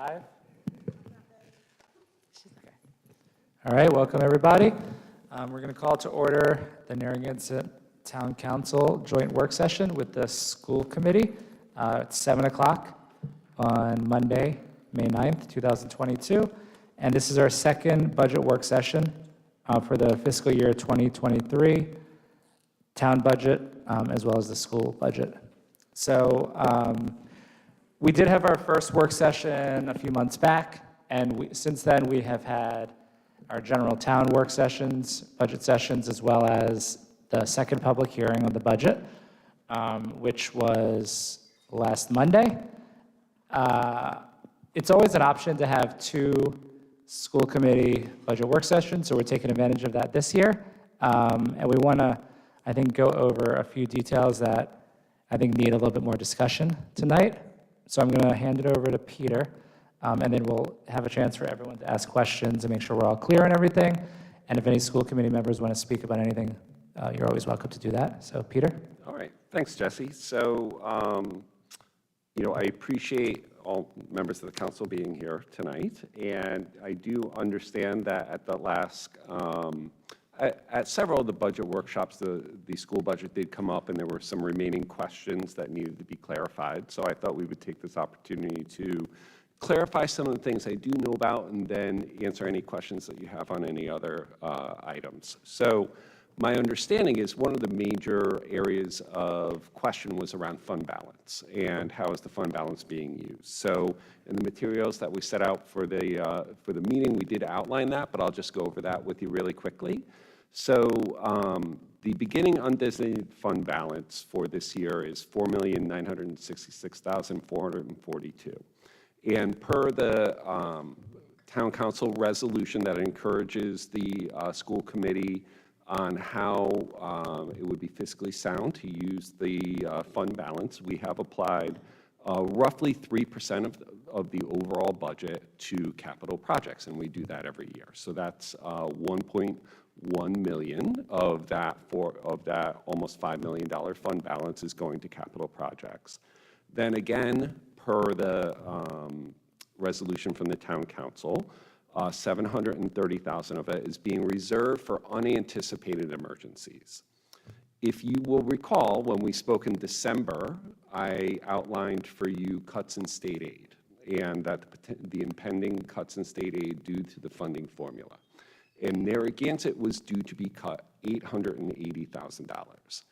Live? Okay. All right, welcome everybody. We're going to call to order the Narragansett Town Council joint work session with the school committee at 7 o'clock on Monday, May 9th, 2022. And this is our second budget work session for the fiscal year 2023 town budget as well as the school budget. So we did have our first work session a few months back, and since then we have had our general town work sessions, budget sessions, as well as the second public hearing on the budget, which was last Monday. It's always an option to have two school committee budget work sessions, so we're taking advantage of that this year. And we want to, I think, go over a few details that I think need a little bit more discussion tonight. So I'm going to hand it over to Peter, and then we'll have a chance for everyone to ask questions and make sure we're all clear on everything. And if any school committee members want to speak about anything, you're always welcome to do that. So Peter? All right, thanks, Jesse. So, I appreciate all members of the council being here tonight, and I do understand that at the last, at several of the budget workshops, the school budget did come up, and there were some remaining questions that needed to be clarified. So I thought we would take this opportunity to clarify some of the things I do know about, and then answer any questions that you have on any other items. So my understanding is one of the major areas of question was around fund balance and how is the fund balance being used. So in the materials that we set out for the meeting, we did outline that, but I'll just go over that with you really quickly. So the beginning undesignated fund balance for this year is $4,966,442. And per the town council resolution that encourages the school committee on how it would be fiscally sound to use the fund balance, we have applied roughly 3% of the overall budget to capital projects, and we do that every year. So that's 1.1 million of that almost $5 million fund balance is going to capital projects. Then again, per the resolution from the town council, 730,000 of it is being reserved for unanticipated emergencies. If you will recall, when we spoke in December, I outlined for you cuts in state aid and that the impending cuts in state aid due to the funding formula. And Narragansett was due to be cut $880,000.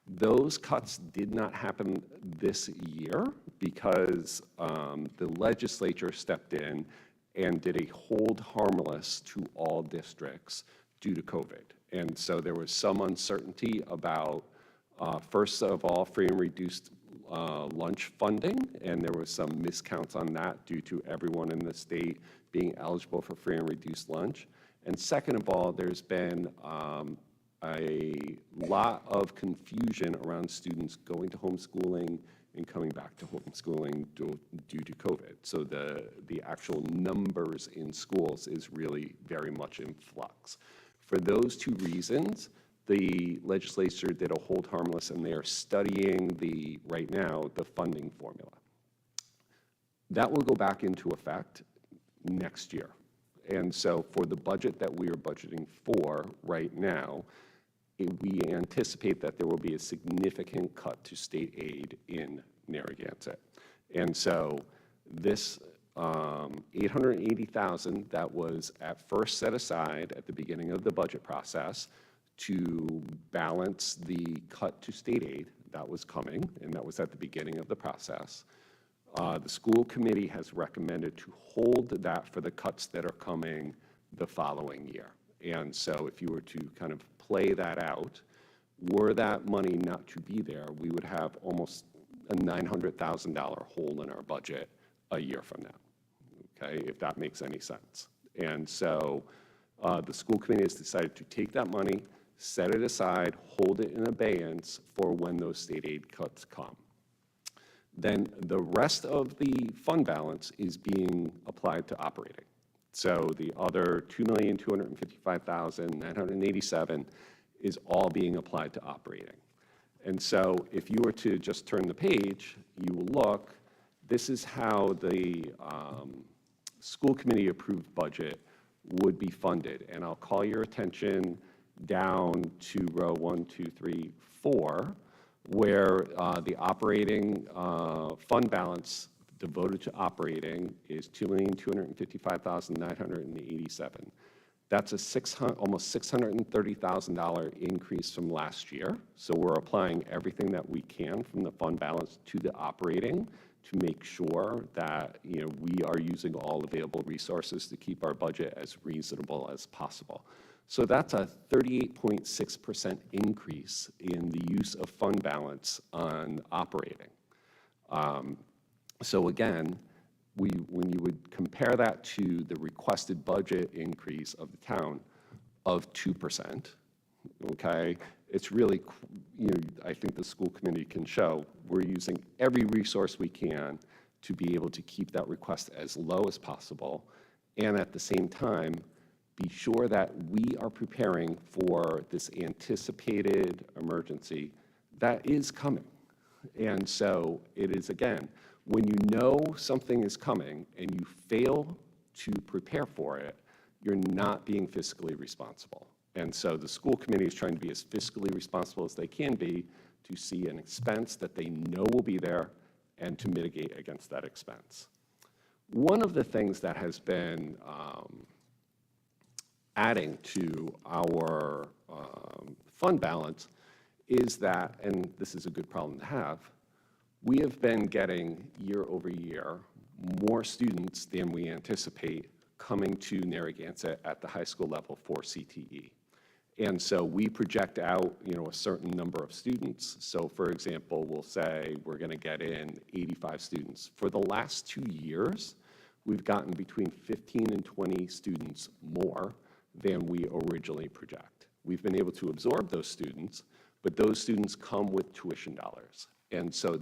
Those cuts did not happen this year because the legislature stepped in and did a hold harmless to all districts due to COVID. And so there was some uncertainty about, first of all, free and reduced lunch funding, and there was some miscounts on that due to everyone in the state being eligible for free and reduced lunch. And second of all, there's been a lot of confusion around students going to homeschooling and coming back to homeschooling due to COVID. So the actual numbers in schools is really very much in flux. For those two reasons, the legislature did a hold harmless, and they are studying right now the funding formula. That will go back into effect next year. And so for the budget that we are budgeting for right now, we anticipate that there will be a significant cut to state aid in Narragansett. And so this $880,000 that was at first set aside at the beginning of the budget process to balance the cut to state aid that was coming, and that was at the beginning of the process, the school committee has recommended to hold that for the cuts that are coming the following year. And so if you were to kind of play that out, were that money not to be there, we would have almost a $900,000 hole in our budget a year from now, okay, if that makes any sense. And so the school committee has decided to take that money, set it aside, hold it in abeyance for when those state aid cuts come. Then the rest of the fund balance is being applied to operating. So the other $2,255,987 is all being applied to operating. And so if you were to just turn the page, you will look, this is how the school committee approved budget would be funded. And I'll call your attention down to row 1, 2, 3, 4, where the operating fund balance devoted to operating is $2,255,987. That's a almost $630,000 increase from last year. So we're applying everything that we can from the fund balance to the operating to make sure that we are using all available resources to keep our budget as reasonable as possible. So that's a 38.6% increase in the use of fund balance on operating. So again, when you would compare that to the requested budget increase of the town of 2%, okay, it's really, I think the school committee can show we're using every resource we can to be able to keep that request as low as possible, and at the same time, be sure that we are preparing for this anticipated emergency that is coming. And so it is, again, when you know something is coming and you fail to prepare for it, you're not being fiscally responsible. And so the school committee is trying to be as fiscally responsible as they can be to see an expense that they know will be there and to mitigate against that expense. One of the things that has been adding to our fund balance is that, and this is a good problem to have, we have been getting year over year more students than we anticipate coming to Narragansett at the high school level for CTE. And so we project out, a certain number of students. So for example, we'll say we're going to get in 85 students. For the last 2 years, we've gotten between 15 and 20 students more than we originally project. We've been able to absorb those students, but those students come with tuition dollars. And so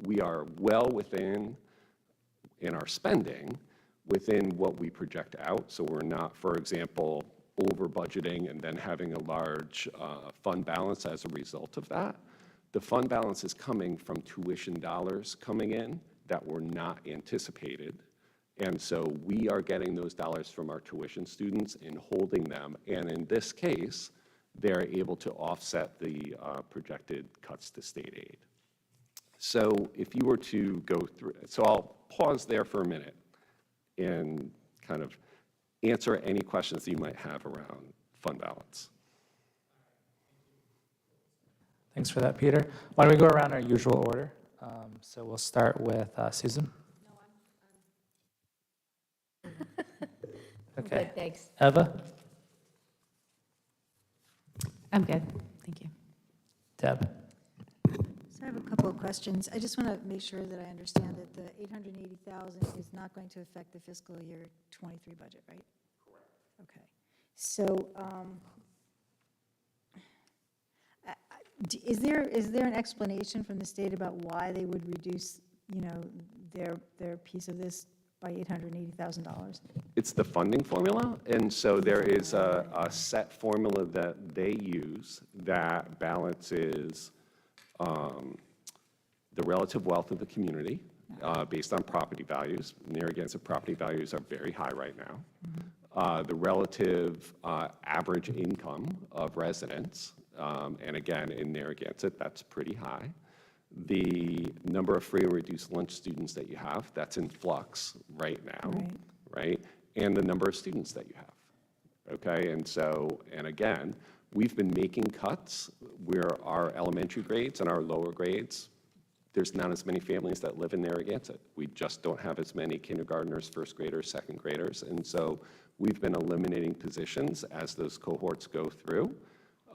we are well within, in our spending, within what we project out. So we're not, for example, over budgeting and then having a large fund balance as a result of that. The fund balance is coming from tuition dollars coming in that were not anticipated. And so we are getting those dollars from our tuition students and holding them. And in this case, they're able to offset the projected cuts to state aid. So if you were to go through, so I'll pause there for a minute and kind of answer any questions that you might have around fund balance. Thanks for that, Peter. Why don't we go around our usual order? So we'll start with Susan. Okay. Good, thanks. Eva? I'm good, thank you. Deb? So I have a couple of questions. I just want to make sure that I understand that the $880,000 is not going to affect the fiscal year '23 budget, right? Correct. Okay. So is there an explanation from the state about why they would reduce, their piece of this by $880,000? It's the funding formula, and so there is a set formula that they use that balances the relative wealth of the community based on property values. Narragansett property values are very high right now. The relative average income of residents, and again, in Narragansett, that's pretty high. The number of free and reduced lunch students that you have, that's in flux right now, right? And the number of students that you have, okay? And so, and again, we've been making cuts where our elementary grades and our lower grades, there's not as many families that live in Narragansett. We just don't have as many kindergartners, first graders, second graders, and so we've been eliminating positions as those cohorts go through.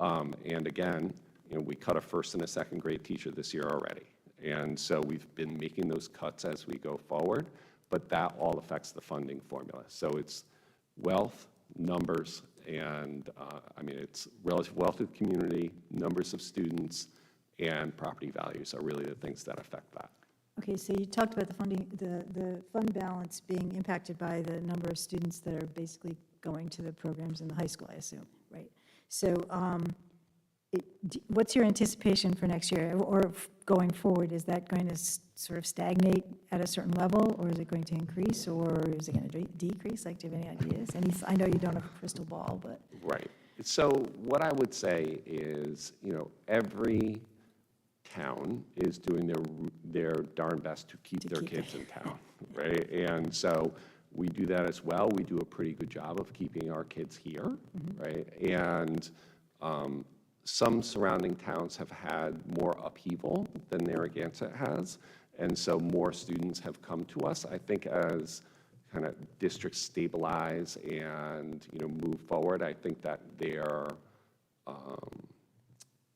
And again, we cut a first and a second grade teacher this year already. And so we've been making those cuts as we go forward, but that all affects the funding formula. So it's wealth, numbers, and it's relative wealth of the community, numbers of students, and property values are really the things that affect that. Okay, so you talked about the funding, the fund balance being impacted by the number of students that are basically going to the programs in the high school, I assume, right? So What's your anticipation for next year, or going forward? Is that going to sort of stagnate at a certain level, or is it going to increase, or is it going to decrease? Like, do you have any ideas? I know you don't have a crystal ball, but. Right. So what I would say is, every town is doing their darn best to keep their kids in town, right? And so we do that as well. We do a pretty good job of keeping our kids here, right? And some surrounding towns have had more upheaval than Narragansett has, and so more students have come to us. I think as kind of districts stabilize and move forward, I think that their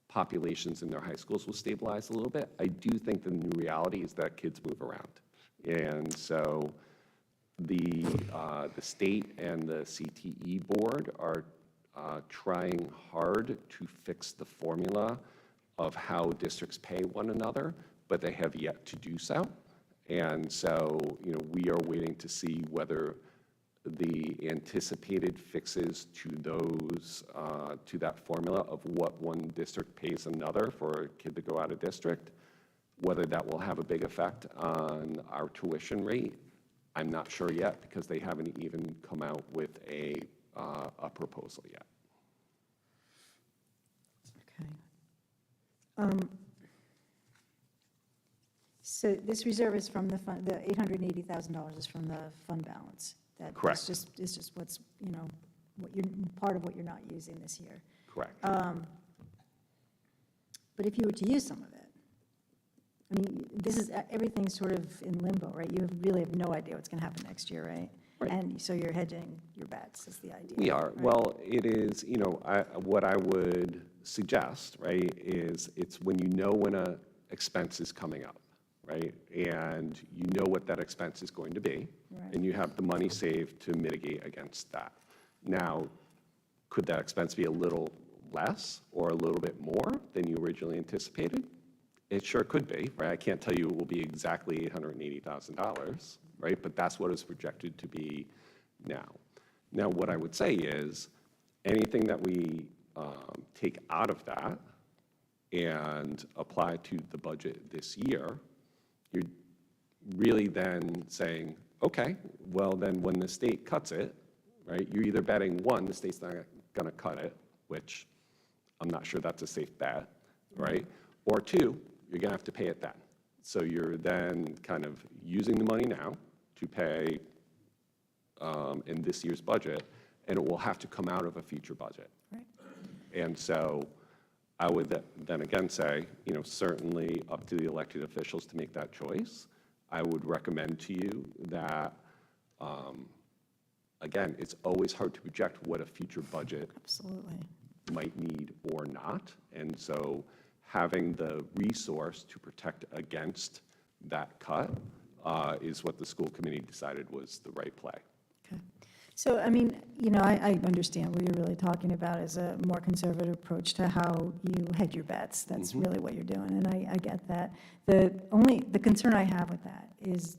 populations in their high schools will stabilize a little bit. I do think the new reality is that kids move around, and so the state and the CTE board are trying hard to fix the formula of how districts pay one another, but they have yet to do so. And so, we are waiting to see whether the anticipated fixes to those, to that formula of what one district pays another for a kid to go out of district, whether that will have a big effect on our tuition rate. I'm not sure yet, because they haven't even come out with a proposal yet. Okay. So this reserve is from the fund, the $880,000 is from the fund balance? Correct. It's just what's, what you're, part of what you're not using this year. Correct. But if you were to use some of it, I mean, this is, everything's sort of in limbo, right? You really have no idea what's going to happen next year, right? Right. And so you're hedging your bets, is the idea. We are. Right? Well, it is, what I would suggest, right, is it's when when a expense is coming up, right? And you know what that expense is going to be, Right. and you have the money saved to mitigate against that. Now, could that expense be a little less or a little bit more than you originally anticipated? It sure could be, right? I can't tell you it will be exactly $880,000, right? But that's what it's projected to be now. Now, what I would say is anything that we take out of that and apply to the budget this year, you're really then saying, okay, well then when the state cuts it, right, you're either betting, one, the state's not going to cut it, which I'm not sure that's a safe bet, right? Or two, you're going to have to pay it then. So you're then kind of using the money now to pay in this year's budget, and it will have to come out of a future budget. Right. And so I would then again say, certainly up to the elected officials to make that choice. I would recommend to you that, again, it's always hard to project what a future budget Absolutely. might need or not. And so having the resource to protect against that cut is what the school committee decided was the right play. Okay. So, I mean, I understand what you're really talking about is a more conservative approach to how you hedge your bets. That's really what you're doing, and I get that. The concern I have with that is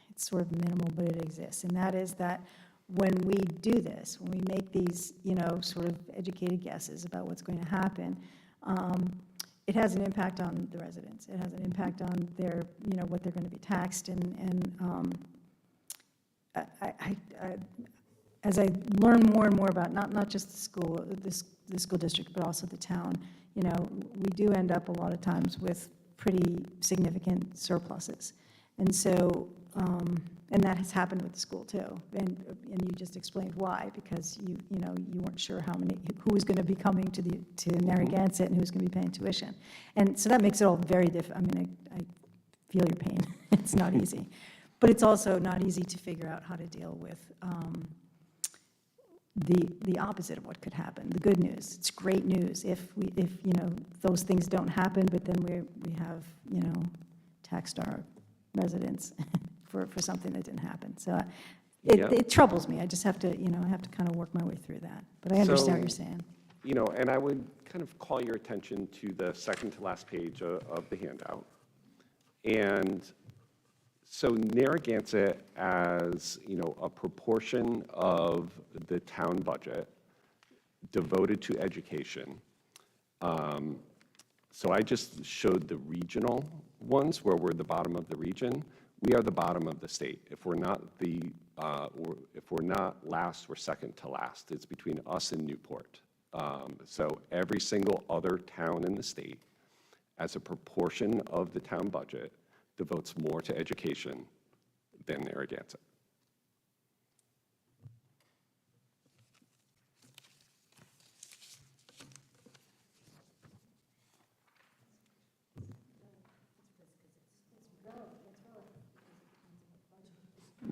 it's sort of minimal, but it exists, and that is that when we do this, when we make these, sort of educated guesses about what's going to happen, it has an impact on the residents. It has an impact on their, what they're going to be taxed, and as I learn more and more about not just the school, the school district, but also the town, we do end up a lot of times with pretty significant surpluses, and so and that has happened with the school too, and you just explained why, because you weren't sure who was going to be coming to Narragansett and who's going to be paying tuition, and so that makes it all very different. I mean, I feel your pain. It's not easy. But it's also not easy to figure out how to deal with the opposite of what could happen. The good news. It's great news if those things don't happen, but then we have taxed our residents for something that didn't happen. So it troubles me. I just have to I have to kind of work my way through that. But I understand what you're saying. And I would kind of call your attention to the second to last page of the handout, and so Narragansett, as a proportion of the town budget devoted to education, So I just showed the regional ones where we're the bottom of the region. We are the bottom of the state. If we're not if we're not last, we're second to last. It's between us and Newport. So every single other town in the state, as a proportion of the town budget, devotes more to education than Narragansett.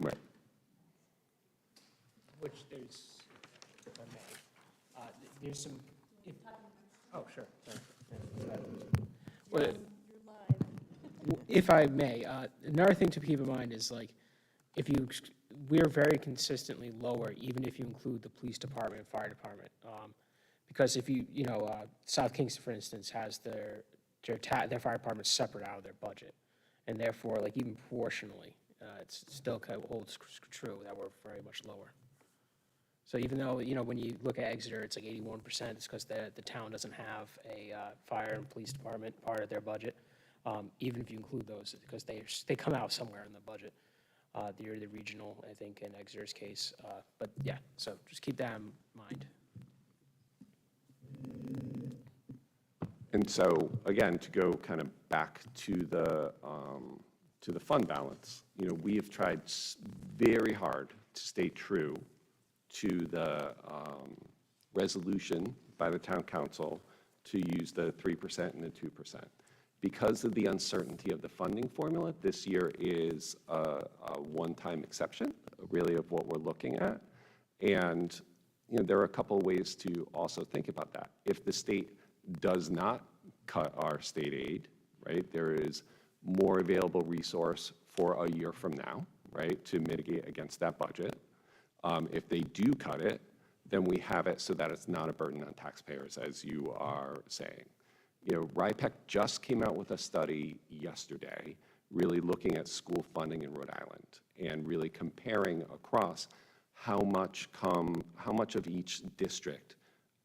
Right. Which there's, if I may, there's some, oh, sure, sorry. Well, if I may, another thing to keep in mind is like, if you, we're very consistently lower, even if you include the police department and fire department. Because if you, South Kingston, for instance, has their fire department separate out of their budget. And therefore, like even proportionally, it's still kind of holds true that we're very much lower. So even though, when you look at Exeter, it's like 81%, it's because the town doesn't have a fire and police department part of their budget. Even if you include those, because they come out somewhere in the budget. The regional, I think, in Exeter's case. But yeah, so just keep that in mind. And so, again, to go kind of back to the fund balance, we have tried very hard to stay true to the resolution by the town council to use the 3% and the 2%. Because of the uncertainty of the funding formula, this year is a one-time exception, really, of what we're looking at. And there are a couple of ways to also think about that. If the state does not cut our state aid, right, there is more available resource for a year from now, right, to mitigate against that budget. If they do cut it, then we have it so that it's not a burden on taxpayers, as you are saying. RIPEC just came out with a study yesterday, really looking at school funding in Rhode Island and really comparing across how much of each district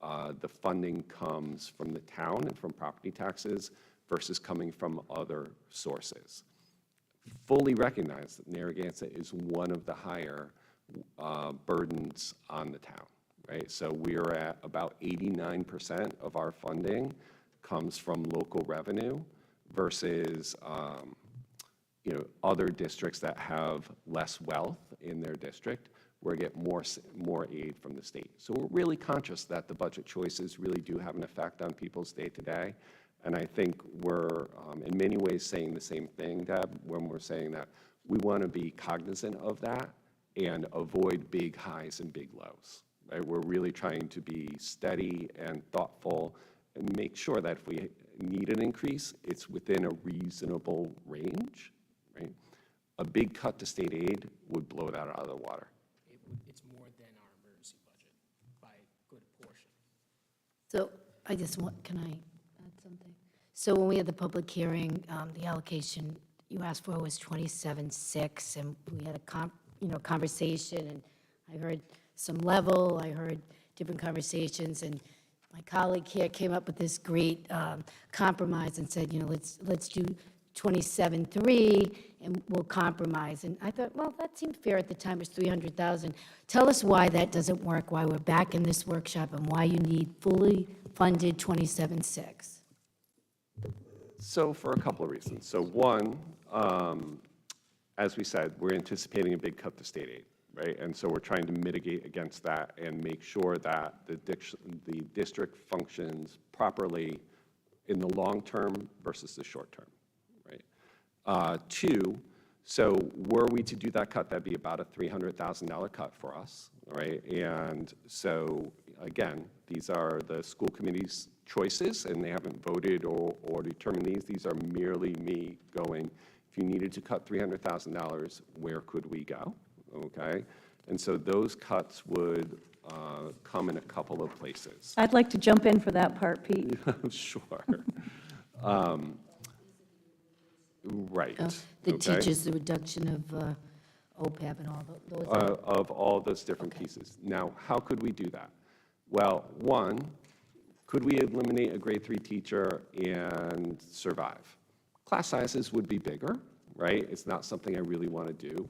the funding comes from the town and from property taxes versus coming from other sources. Fully recognize that Narragansett is one of the higher burdens on the town, right? So we're at about 89% of our funding comes from local revenue versus other districts that have less wealth in their district, where get more aid from the state. So we're really conscious that the budget choices really do have an effect on people's day-to-day. And I think we're in many ways saying the same thing, Deb, when we're saying that we want to be cognizant of that and avoid big highs and big lows, right? We're really trying to be steady and thoughtful and make sure that if we need an increase, it's within a reasonable range, right? A big cut to state aid would blow that out of the water. It's more than our emergency budget by a good portion. So I just want, can I add something? So when we had the public hearing, the allocation you asked for was 27.6, and we had a conversation, and I heard some level, I heard different conversations, and my colleague here came up with this great compromise and said, let's do 27.3 and we'll compromise. And I thought, well, that seemed fair at the time. It was 300,000. Tell us why that doesn't work, why we're back in this workshop, and why you need fully funded 27.6. So for a couple of reasons. So one, as we said, we're anticipating a big cut to state aid, right? And so we're trying to mitigate against that and make sure that the district functions properly in the long term versus the short term, right? Two, so were we to do that cut, that'd be about a $300,000 cut for us, right? And so again, these are the school committee's choices, and they haven't voted or determined these. These are merely me going, if you needed to cut $300,000, where could we go? Okay, and so those cuts would come in a couple of places. I'd like to jump in for that part, Pete. Sure. Right. The okay. teachers, the reduction of OPEB and all those. Of all those different Okay. pieces. Now, how could we do that? Well, one, Could we eliminate a grade 3 teacher and survive? Class sizes would be bigger, right? It's not something I really want to do,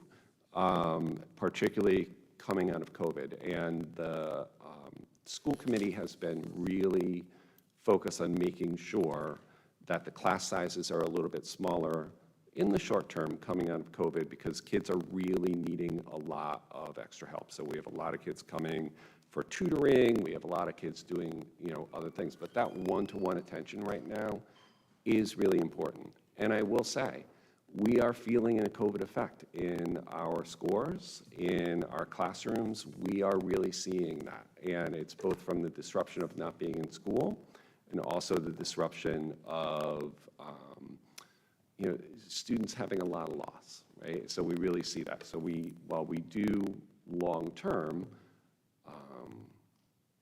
particularly coming out of COVID. And the school committee has been really focused on making sure that the class sizes are a little bit smaller in the short term coming out of COVID, because kids are really needing a lot of extra help. So we have a lot of kids coming for tutoring, we have a lot of kids doing, other things, but that one-to-one attention right now is really important. And I will say, we are feeling a COVID effect in our scores, in our classrooms. We are really seeing that. And it's both from the disruption of not being in school and also the disruption of students having a lot of loss, right? So we really see that. So while we do long-term,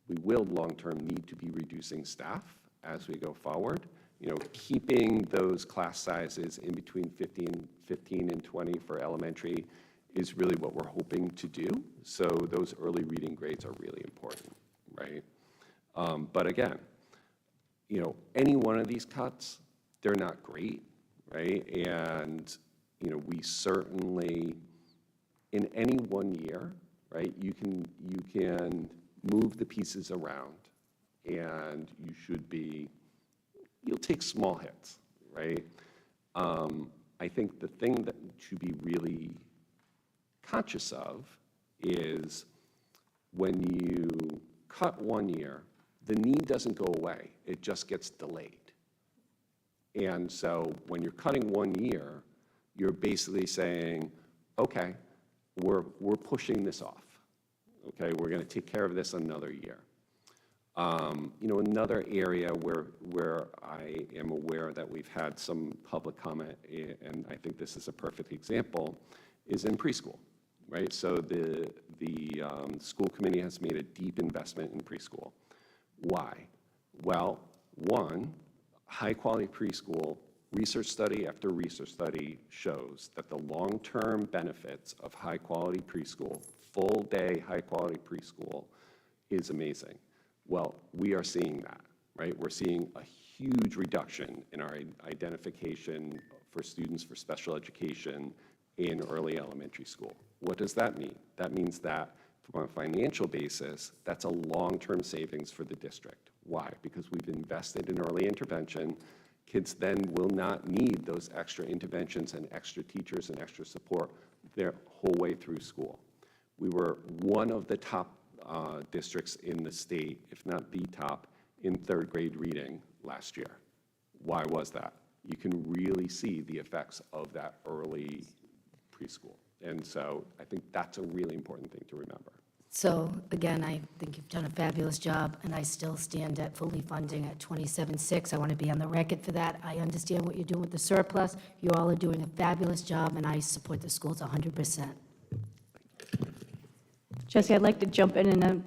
we will long-term need to be reducing staff as we go forward. Keeping those class sizes in between 15 and 20 for elementary is really what we're hoping to do. So those early reading grades are really important, right? But again, any one of these cuts, they're not great, right? And, we certainly, in any one year, right, you can move the pieces around, and you'll take small hits, right? I think the thing that to be really conscious of is when you cut one year, the need doesn't go away, it just gets delayed. And so when you're cutting one year, you're basically saying, okay, we're pushing this off. Okay, we're going to take care of this another year. Another area where I am aware that we've had some public comment, and I think this is a perfect example, is in preschool, right? So the school committee has made a deep investment in preschool. Why? Well, one, high-quality preschool, research study after research study shows that the long-term benefits of high-quality preschool, full-day high-quality preschool, is amazing. Well, we are seeing that, right? We're seeing a huge reduction in our identification for students for special education in early elementary school. What does that mean? That means that from a financial basis, that's a long-term savings for the district. Why? Because we've invested in early intervention. Kids then will not need those extra interventions and extra teachers and extra support their whole way through school. We were one of the top districts in the state, if not the top, in third grade reading last year. Why was that? You can really see the effects of that early preschool. And so I think that's a really important thing to remember. So again, I think you've done a fabulous job, and I still stand at fully funding at 27.6. I want to be on the record for that. I understand what you're doing with the surplus. You all are doing a fabulous job, and I support the schools 100%. Jesse, I'd like to jump in a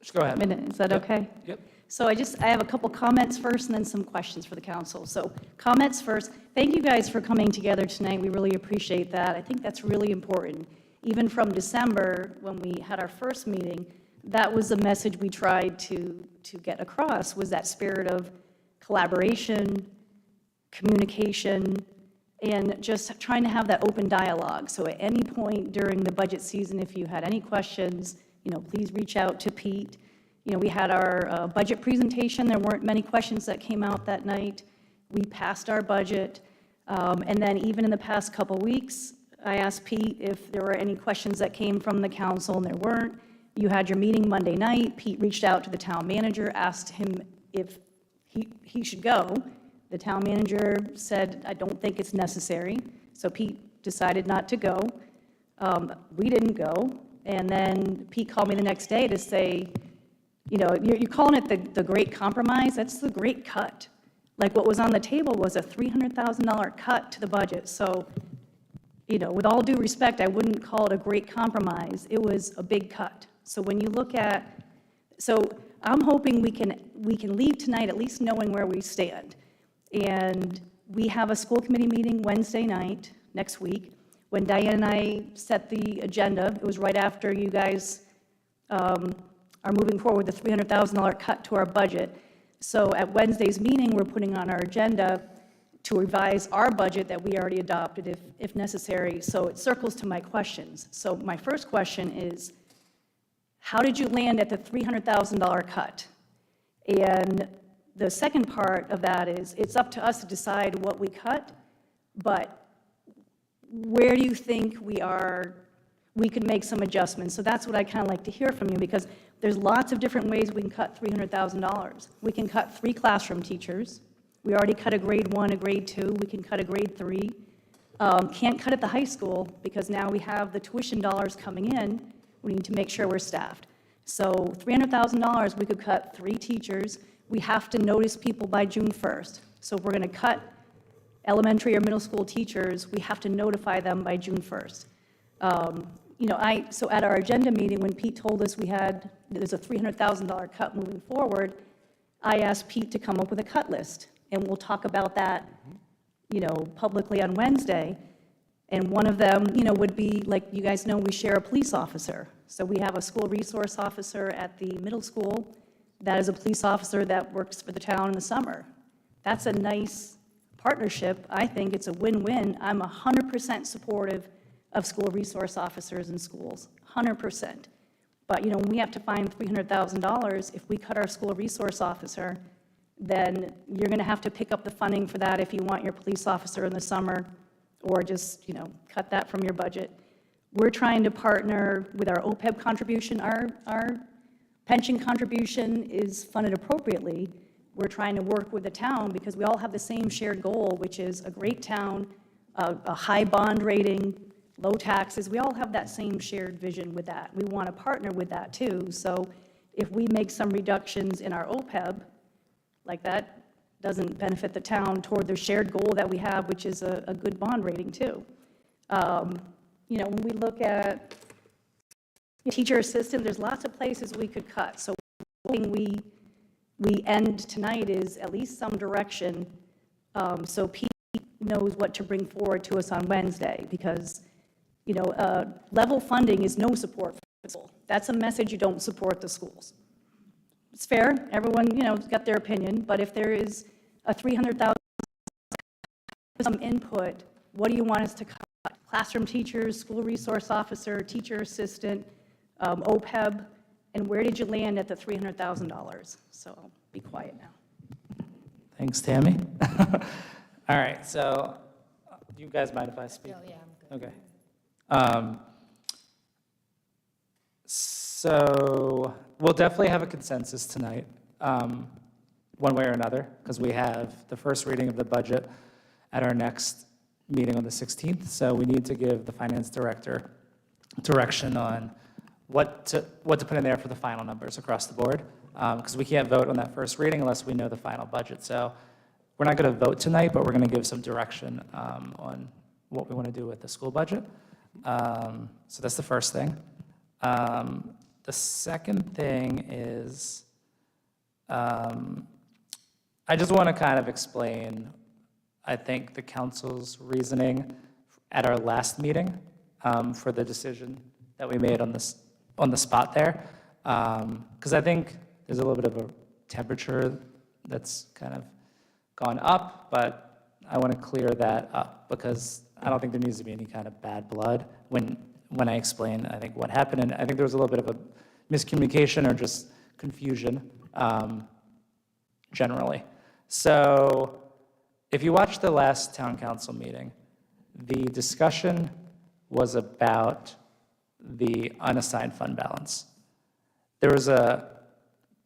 Just go ahead. minute. Is that Yep. okay? Yep. So I have a couple comments first and then some questions for the council. So comments first. Thank you guys for coming together tonight. We really appreciate that. I think that's really important. Even from December, when we had our first meeting, that was the message we tried to get across, was that spirit of collaboration, communication, and just trying to have that open dialogue. So at any point during the budget season, if you had any questions, please reach out to Pete. We had our budget presentation. There weren't many questions that came out that night. We passed our budget. And then even in the past couple weeks, I asked Pete if there were any questions that came from the council, and there weren't. You had your meeting Monday night. Pete reached out to the town manager, asked him if he should go. The town manager said, I don't think it's necessary. So Pete decided not to go. We didn't go. And then Pete called me the next day to say, you're calling it the great compromise. That's the great cut. Like, what was on the table was a $300,000 cut to the budget. So, with all due respect, I wouldn't call it a great compromise. It was a big cut. So when you look at, I'm hoping we can leave tonight at least knowing where we stand. And we have a school committee meeting Wednesday night next week. When Diane and I set the agenda, it was right after you guys are moving forward with the $300,000 cut to our budget. So at Wednesday's meeting, we're putting on our agenda to revise our budget that we already adopted if necessary. So it circles to my questions. So my first question is, how did you land at the $300,000 cut? And the second part of that is, it's up to us to decide what we cut, but where do you think we could make some adjustments? So that's what I kind of like to hear from you, because there's lots of different ways we can cut $300,000. We can cut 3 classroom teachers. We already cut a grade 1, a grade 2. We can cut a grade 3. Can't cut at the high school because now we have the tuition dollars coming in. We need to make sure we're staffed. So $300,000, we could cut 3 teachers. We have to notice people by June 1st. So if we're going to cut elementary or middle school teachers, we have to notify them by June 1st. So at our agenda meeting, when Pete told us there's a $300,000 cut moving forward, I asked Pete to come up with a cut list, and we'll talk about that, publicly on Wednesday. And one of them, would be, like you guys know, we share a police officer. So we have a school resource officer at the middle school that is a police officer that works for the town in the summer. That's a nice partnership. I think it's a win-win. I'm 100% supportive of school resource officers in schools, 100%. But, when we have to find $300,000, if we cut our school resource officer, then you're going to have to pick up the funding for that if you want your police officer in the summer, or just, cut that from your budget. We're trying to partner with our OPEB contribution. Our pension contribution is funded appropriately. We're trying to work with the town because we all have the same shared goal, which is a great town, a high bond rating, low taxes. We all have that same shared vision with that. We want to partner with that too. So if we make some reductions in our OPEB, like that doesn't benefit the town toward the shared goal that we have, which is a good bond rating too. When we look at teacher assistant, there's lots of places we could cut. So hoping we end tonight is at least some direction, so Pete knows what to bring forward to us on Wednesday, because level funding is no support for the school. That's a message you don't support the schools. It's fair. Everyone, has got their opinion. But if there is a $300,000 some input, what do you want us to cut? Classroom teachers, school resource officer, teacher assistant, OPEB, and where did you land at the $300,000? So I'll be quiet now. Thanks, Tammy. All right, so do you guys mind if I speak? Oh, yeah, I'm good. Okay. So we'll definitely have a consensus tonight, one way or another, because we have the first reading of the budget at our next meeting on the 16th. So we need to give the finance director direction on what to put in there for the final numbers across the board, because we can't vote on that first reading unless we know the final budget. So we're not going to vote tonight, but we're going to give some direction on what we want to do with the school budget. So that's the first thing. The second thing is, I just want to kind of explain, I think, the council's reasoning at our last meeting for the decision that we made on the spot there, because I think there's a little bit of a temperature that's kind of gone up, but I want to clear that up because I don't think there needs to be any kind of bad blood when I explain, I think, what happened. And I think there was a little bit of a miscommunication or just confusion generally. So if you watched the last town council meeting, the discussion was about the unassigned fund balance. There was a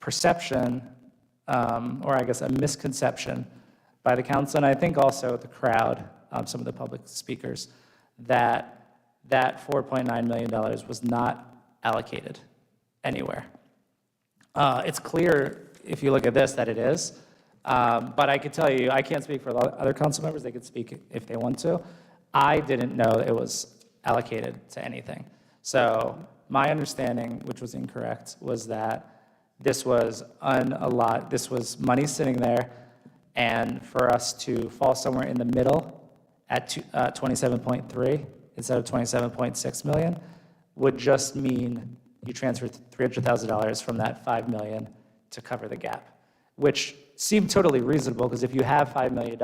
perception, or I guess a misconception by the council, and I think also the crowd, some of the public speakers, that $4.9 million was not allocated anywhere. It's clear, if you look at this, that it is. But I could tell you, I can't speak for other council members. They could speak if they want to. I didn't know it was allocated to anything. So my understanding, which was incorrect, was that this was this was money sitting there, and for us to fall somewhere in the middle at 27.3 instead of 27.6 million would just mean you transfer $300,000 from that $5 million to cover the gap, which seemed totally reasonable, because if you have $5 million,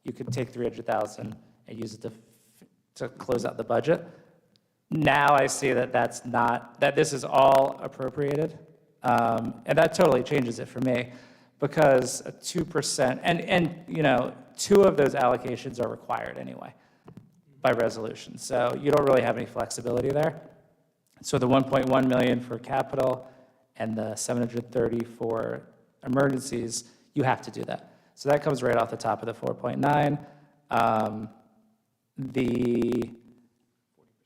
you could take 300,000 and use it to close out the budget. Now I see that that's not, that this is all appropriated, and that totally changes it for me, because a 2%, and you know, 2 of those allocations are required anyway by resolution, so you don't really have any flexibility there. So the 1.1 million for capital and the 730 for emergencies, you have to do that. So that comes right off the top of the 4.9. The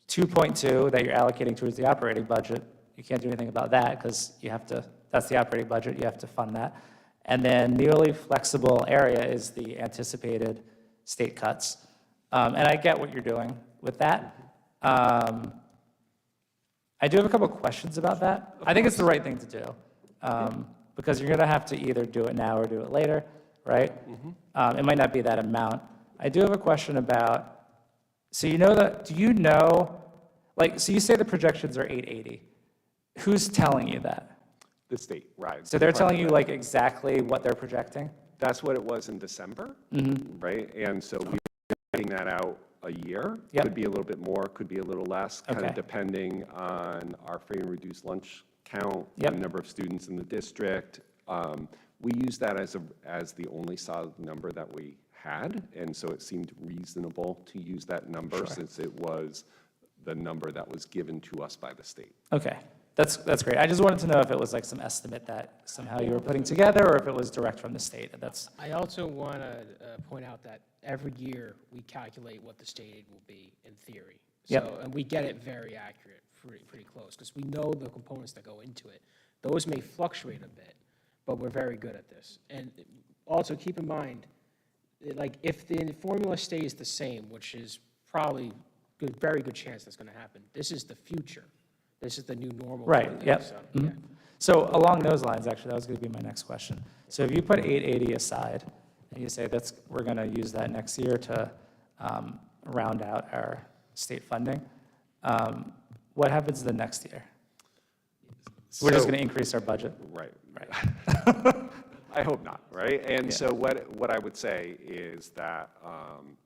2.2 that you're allocating towards the operating budget, you can't do anything about that because you have to, that's the operating budget, you have to fund that. And then the only flexible area is the anticipated state cuts. And I get what you're doing with that. I do have a couple of questions about that. I think it's the right thing to do, because you're gonna have to either do it now or do it later, right? It might not be that amount. I do have a question about, so you know that, do you know, like, so you say the projections are 880. Who's telling you that? The state, right. So they're telling you like exactly what they're projecting? That's what it was in December, right? And so we're getting that out a year. Yep. Could be a little bit more, could be a little less, kind Okay. of depending on our free and reduced lunch count, Yep. the number of students in the district. We use that as the only solid number that we had, and so it seemed reasonable to use that number since it was the number that was given to us by the state. Okay, that's great. I just wanted to know if it was like some estimate that somehow you were putting together, or if it was direct from the state. That's, I also want to point out that every year we calculate what the state aid will be in theory. Yep. So, and we get it very accurate, pretty close, because we know the components that go into it. Those may fluctuate a bit, but we're very good at this. And also keep in mind, like, if the formula stays the same, which is probably very good chance that's going to happen, this is the future. This is the new normal. right, yep. So, Mhm. yeah. So along those lines, actually, that was going to be my next question. So if you put 880 aside, and you say we're going to use that next year to round out our state funding, what happens the next year? We're just So- going to increase our budget? Right. Right. I hope not, right? And Yeah. so what I would say is that,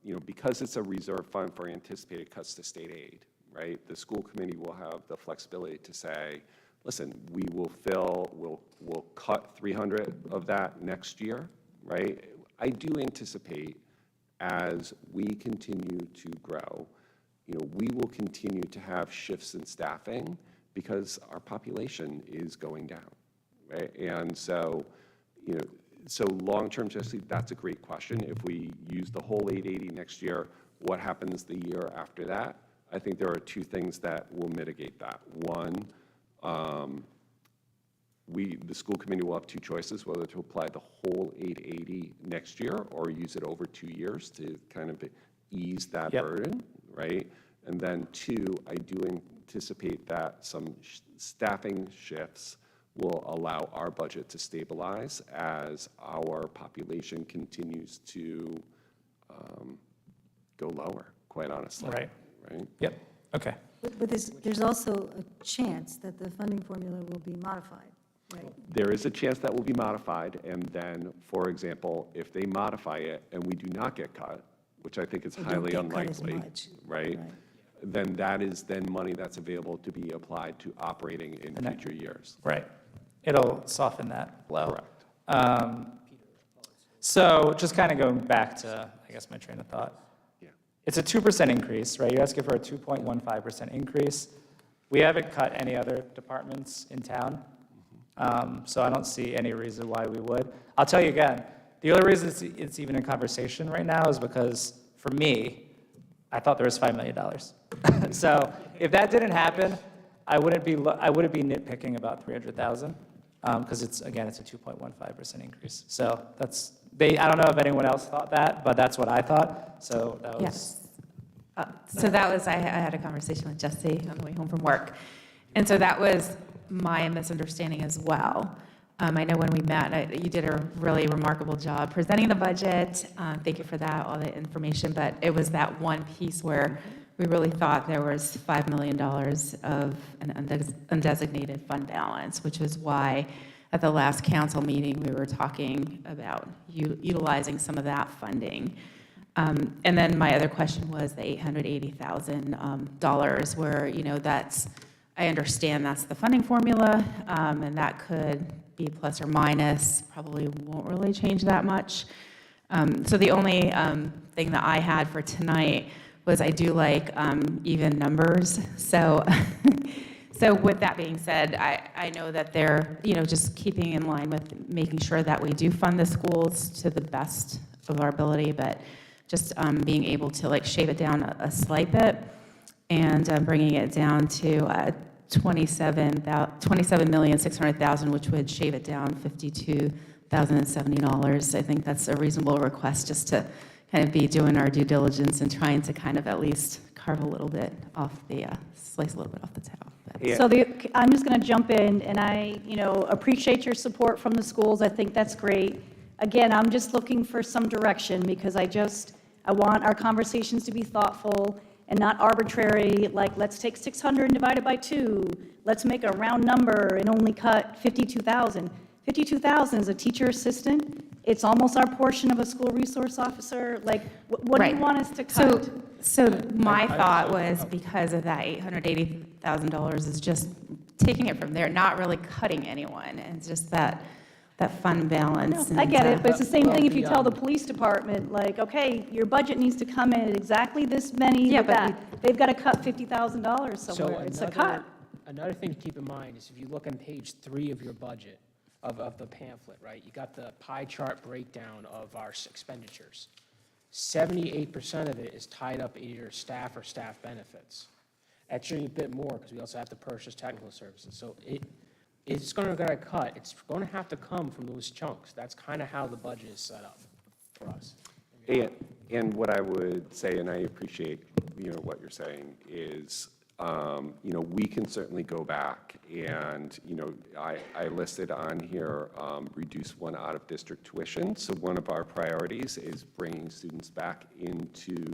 you know, because it's a reserve fund for anticipated cuts to state aid, right? The school committee will have the flexibility to say, listen, we'll cut 300 of that next year, right? I do anticipate as we continue to grow, you know, we will continue to have shifts in staffing because our population is going down, right? And so, you know, so long-term, Jesse, that's a great question. If we use the whole 880 next year, what happens the year after that? I think there are 2 things that will mitigate that. One, the school committee will have 2 choices, whether to apply the whole 880 next year or use it over 2 years to kind of ease that Yep. burden, right? And then 2, I do anticipate that some staffing shifts will allow our budget to stabilize as our population continues to go lower, quite honestly. Right. Right? Yep, okay. But there's also a chance that the funding formula will be modified, right? There is a chance that will be modified, and then, for example, if they modify it and we do not get cut, which I think is Or don't highly get cut as unlikely, much. right? Right. Then that is then money that's available to be applied to operating in And that- future years. Right. It'll soften that blow. Correct. So just kind of going back to, I guess, my train of thought. Yeah. It's a 2% increase, right? You're asking for a 2.15% increase. We haven't cut any other departments in town, so I don't see any reason why we would. I'll tell you again, the only reason it's even in conversation right now is because, for me, I thought there was $5 million. So if that didn't happen, I wouldn't be nitpicking about 300,000, because it's a 2.15% increase. So I don't know if anyone else thought that, but that's what I thought, so that was. Yes. So that was, I had a conversation with Jesse on the way home from work. And so that was my misunderstanding as well. I know when we met, you did a really remarkable job presenting the budget. Thank you for that, all the information. But it was that one piece where we really thought there was $5 million of an undesignated fund balance, which is why at the last council meeting, we were talking about utilizing some of that funding. And then my other question was the $880,000, where, you know, I understand that's the funding formula, and that could be plus or minus, probably won't really change that much. So the only thing that I had for tonight was I do like even numbers. So, so with that being said, I know that they're, you know, just keeping in line with making sure that we do fund the schools to the best of our ability, but just being able to like shave it down a slight bit and bringing it down to $27,600,000, which would shave it down $52,070. I think that's a reasonable request, just to kind of be doing our due diligence and trying to kind of at least carve a little bit off the, slice a little bit off the top. But- Yeah. So I'm just going to jump in, and I, you know, appreciate your support from the schools. I think that's great. Again, I'm just looking for some direction, because I want our conversations to be thoughtful and not arbitrary, like, let's take 600 and divide it by 2. Let's make a round number and only cut 52,000. 52,000 is a teacher assistant. It's almost our portion of a school resource officer. Like, what do you Right. want us to cut? So my thought was, because of that $880,000 is just taking it from there, not really cutting anyone, and it's just that fund balance. I get it, but it's the same Well, thing if you the, tell the police department, like, okay, your budget needs to come in at exactly this many, Yeah, with but that. They've got to cut $50,000 somewhere. It's a cut. Another thing to keep in mind is if you look on page 3 of your budget, of the pamphlet, right, you got the pie chart breakdown of our expenditures. 78% of it is tied up in either staff or staff benefits. Actually, a bit more, because we also have to purchase technical services. So it's going to cut. It's going to have to come from those chunks. That's kind of how the budget is set up for us. And what I would say, and I appreciate, you know, what you're saying, is, you know, we can certainly go back and, you know, I listed on here, reduce one out-of-district tuition. So one of our priorities is bringing students back into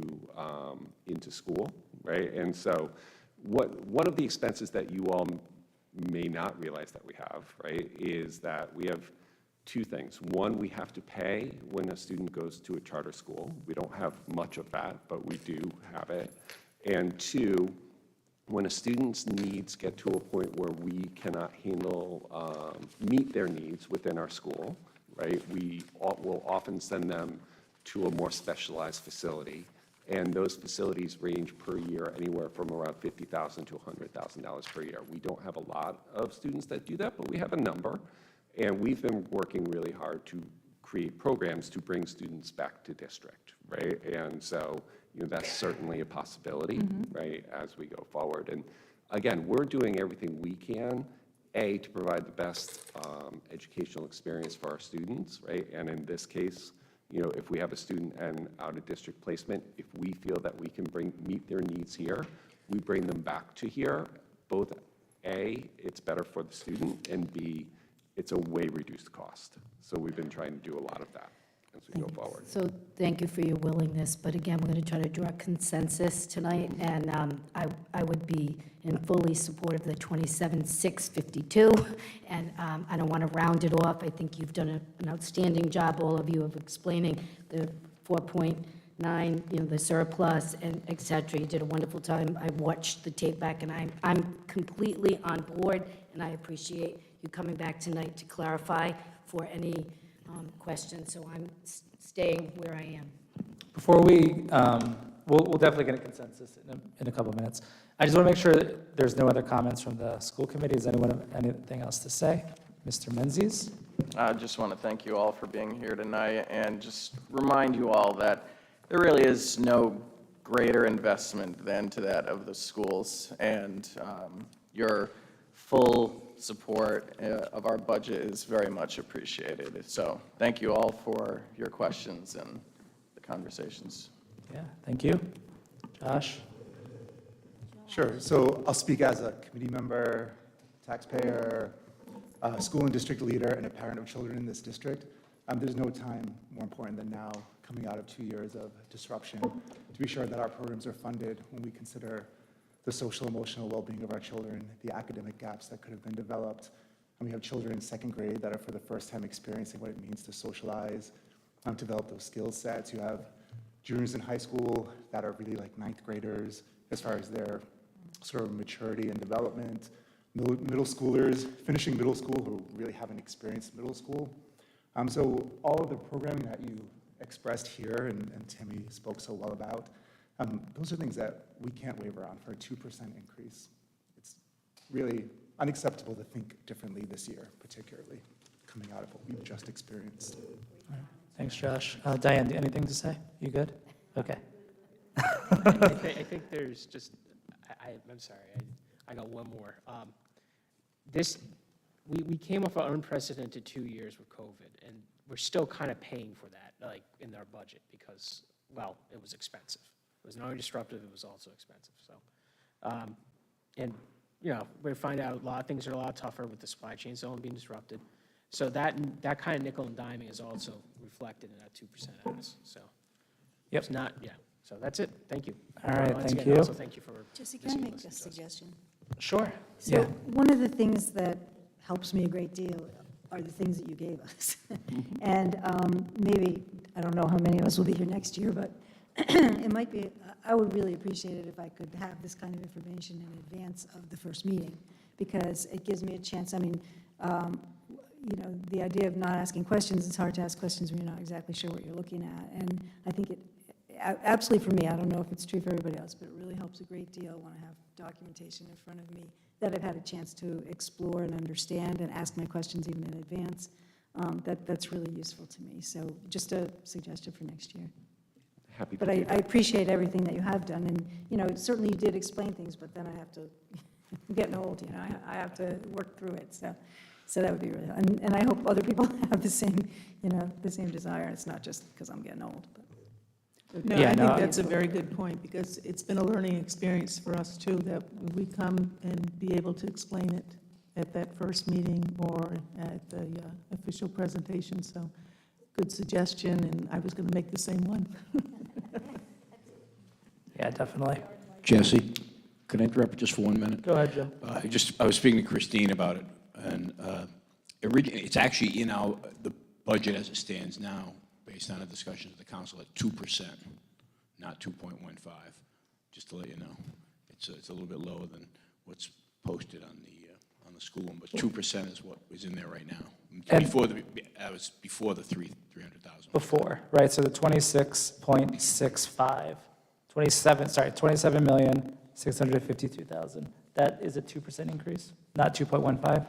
school, right? And so one of the expenses that you all may not realize that we have, right, is that we have two things. One, we have to pay when a student goes to a charter school. We don't have much of that, but we do have it. And two, when a student's needs get to a point where we cannot meet their needs within our school, right, we will often send them to a more specialized facility. And those facilities range per year anywhere from around $50,000 to $100,000 per year. We don't have a lot of students that do that, but we have a number. And we've been working really hard to create programs to bring students back to district, right? And so, you know, that's certainly a possibility, right, as we go forward. And again, we're doing everything we can, A, to provide the best educational experience for our students, right? And in this case, you know, if we have a student and out-of-district placement, if we feel that we can meet their needs here, we bring them back to here. Both A, it's better for the student, and B, it's a way reduced cost. So we've been trying to do a lot of that as we go forward. So thank you for your willingness, but again, we're going to try to draw consensus tonight, and I would be in fully support of the 27,652, and I don't want to round it off. I think you've done an outstanding job, all of you, of explaining the 4.9, you know, the surplus and et cetera. You did a wonderful time. I watched the tape back, and I'm completely on board, and I appreciate you coming back tonight to clarify for any questions, so I'm staying where I am. Before we, we'll definitely get a consensus in a couple of minutes. I just want to make sure that there's no other comments from the school committee. Does anyone have anything else to say? Mr. Menzies? I just want to thank you all for being here tonight, and just remind you all that there really is no greater investment than to that of the schools, and your full support of our budget is very much appreciated. So thank you all for your questions and the conversations. Yeah, thank you. Josh? Sure. So I'll speak as a committee member, taxpayer, school and district leader, and a parent of children in this district. There's no time more important than now, coming out of 2 years of disruption, to be sure that our programs are funded when we consider the social, emotional well-being of our children, the academic gaps that could have been developed, We have children in second grade that are for the first time experiencing what it means to socialize, develop those skill sets. You have juniors in high school that are really like ninth graders as far as their sort of maturity and development. Middle schoolers finishing middle school who really haven't experienced middle school. So all of the programming that you expressed here and Tammy spoke so well about, those are things that we can't waver on for a 2% increase. It's really unacceptable to think differently this year, particularly coming out of what we've just experienced. Thanks, Josh. Diane, anything to say? You good? Okay. I think there's just, I'm sorry, I got one more. We came off an unprecedented 2 years with COVID, and we're still kind of paying for that, like, in our budget, because, well, it was expensive. It was not only disruptive, it was also expensive, so. And, you know, we find out a lot of things are a lot tougher with the supply chain zone being disrupted. So that kind of nickel and diming is also reflected in that 2% ask, so. Yep. It's not, yeah, so that's it, thank you. All right, Once thank again, you. Also, thank you for. Jesse, can I make a listening to us. suggestion? Sure. So one of the things that helps me a great deal are the things that you gave us. And maybe, I don't know how many of us will be here next year, but it might be, I would really appreciate it if I could have this kind of information in advance of the first meeting, because it gives me a chance. I mean, you know, the idea of not asking questions, it's hard to ask questions when you're not exactly sure what you're looking at. And I think it, absolutely for me, I don't know if it's true for everybody else, but it really helps a great deal when I have documentation in front of me that I've had a chance to explore and understand and ask my questions even in advance. That's really useful to me. So just a suggestion for next year. Happy to But do I that. appreciate everything that you have done. And, you know, certainly you did explain things, but then I have to, I'm getting old, you know, I have to work through it. So that would be really, and I hope other people have the same, you know, the same desire. It's not just because I'm getting old, but. No, Yeah, I no, think that's a very good point, because it's been a learning experience for us, too, that we come and be able to explain it at that first meeting or at the official presentation, so good suggestion, and I was going to make the same one. Yeah, definitely. Jesse, could I interrupt just for 1 minute? Go ahead, Jim. I was speaking to Christine about it, and it's actually in the budget as it stands now, based on the discussions of the council, at 2%, not 2.15, just to let you know. It's a little bit lower than what's posted on the school one, but 2% is what is in there right now. And- Before the 300,000. Before, right, so the 26.65, 27,652,000. That is a 2% increase, not 2.15?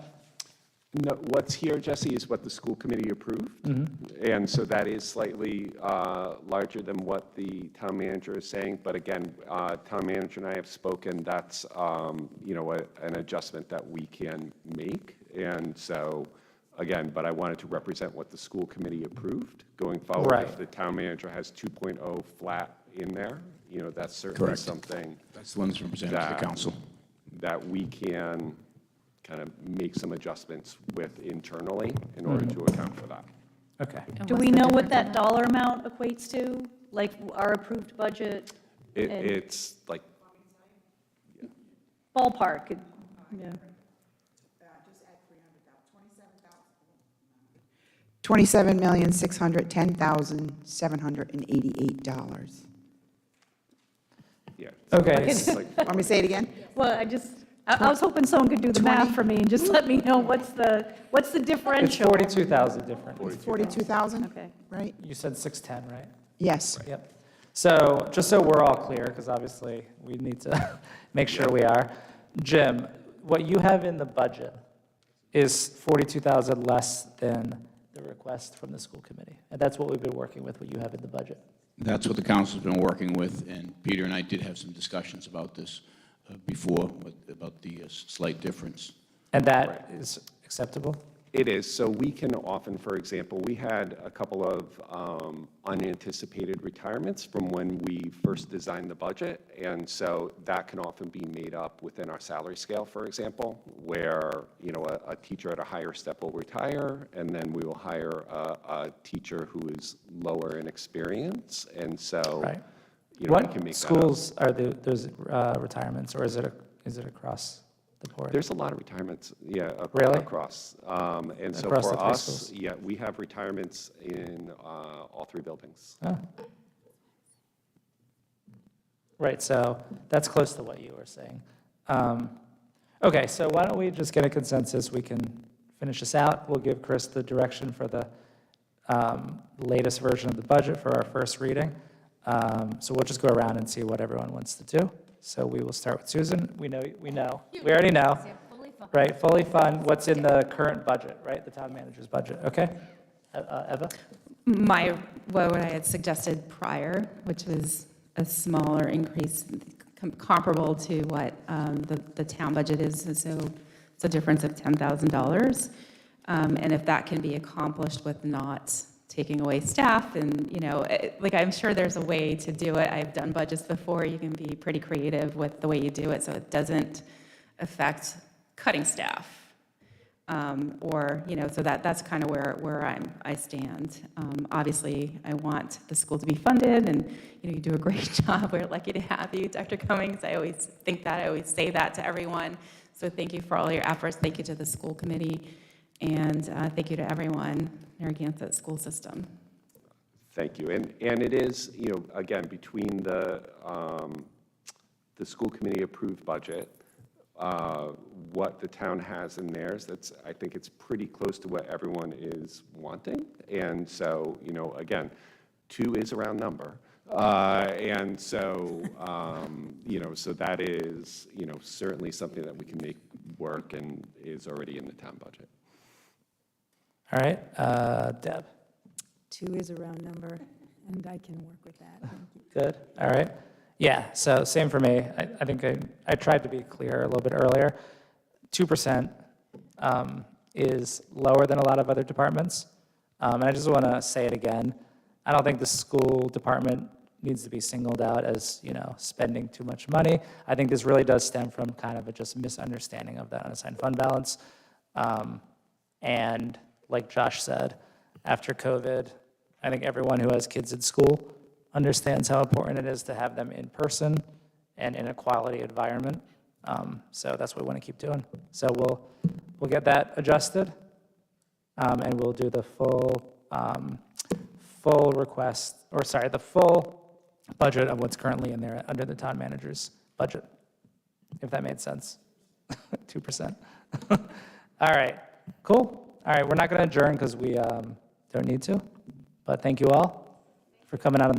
No, what's here, Jesse, is what the school committee approved. And so that is slightly larger than what the town manager is saying. But again, town manager and I have spoken, that's, you know, an adjustment that we can make. And so, again, but I wanted to represent what the school committee approved going forward. Right. If the town manager has 2.0 flat in there, you know, that's certainly Correct. something That's the one that's represented to the council. that we can kind of make some adjustments with internally in order to account for that. Okay. Do we know what that dollar amount equates to? Like our approved budget? And- It's like, Ballpark, yeah. $27,610,788. yeah. Okay, Want me to say it again? Well, I was hoping someone could do the math for me and just let me know what's the it's differential? 42,000 different. It's 42,000, Okay. right? You said 610, right? Yes. Yep. So, just so we're all clear, because obviously we need to make sure we are. Jim, what you have in the budget is 42,000 less than the request from the school committee. And that's what we've been working with, what you have in the budget. That's what the council's been working with, and Peter and I did have some discussions about this before, about the slight difference. And that is acceptable? It is. So we can often, for example, we had a couple of unanticipated retirements from when we first designed the budget. And so that can often be made up within our salary scale, for example, where, you know, a teacher at a higher step will retire, and then we will hire a teacher who is lower in experience. And so, Right. you know, we What can make that up. schools are those retirements, or is it across? the board? There's a lot of retirements, yeah, Really? across. And so Across the for three us, schools? yeah, we have retirements in all three buildings. Oh. Right, so that's close to what you were saying. Okay, so why don't we just get a consensus? We can finish this out. We'll give Chris the direction for the latest version of the budget for our first reading. So we'll just go around and see what everyone wants to do. So we will start with Susan. We already know. Right, fully fund what's in the current budget, right? The town manager's budget, okay? Eva? What I had suggested prior, which was a smaller increase comparable to what the town budget is, so it's a difference of $10,000. And if that can be accomplished with not taking away staff and, like I'm sure there's a way to do it. I've done budgets before. You can be pretty creative with the way you do it so it doesn't affect cutting staff. So that's kind of where I stand. Obviously, I want the school to be funded, and you do a great job. We're lucky to have you, Dr. Cummings. I always think that. I always say that to everyone. So thank you for all your efforts. Thank you to the school committee, and thank you to everyone, Narragansett school system. Thank you. And it is, again, between the school committee approved budget, what the town has in theirs, I think it's pretty close to what everyone is wanting. And so, again, 2 is a round number. And so, so that is, certainly something that we can make work and is already in the town budget. All right, Deb? 2 is a round number, and I can work with that. Thank you. Good, all right. Yeah, so same for me. I think I tried to be clear a little bit earlier. 2% is lower than a lot of other departments. And I just want to say it again. I don't think the school department needs to be singled out as, spending too much money. I think this really does stem from kind of a just misunderstanding of that unassigned fund balance. And like Josh said, after COVID, I think everyone who has kids in school understands how important it is to have them in person and in a quality environment. So that's what we want to keep doing. So we'll get that adjusted, and we'll do the full budget of what's currently in there under the town manager's budget, if that made sense. 2%. All right, cool. All right, we're not going to adjourn because we don't need to, but thank you all for coming out on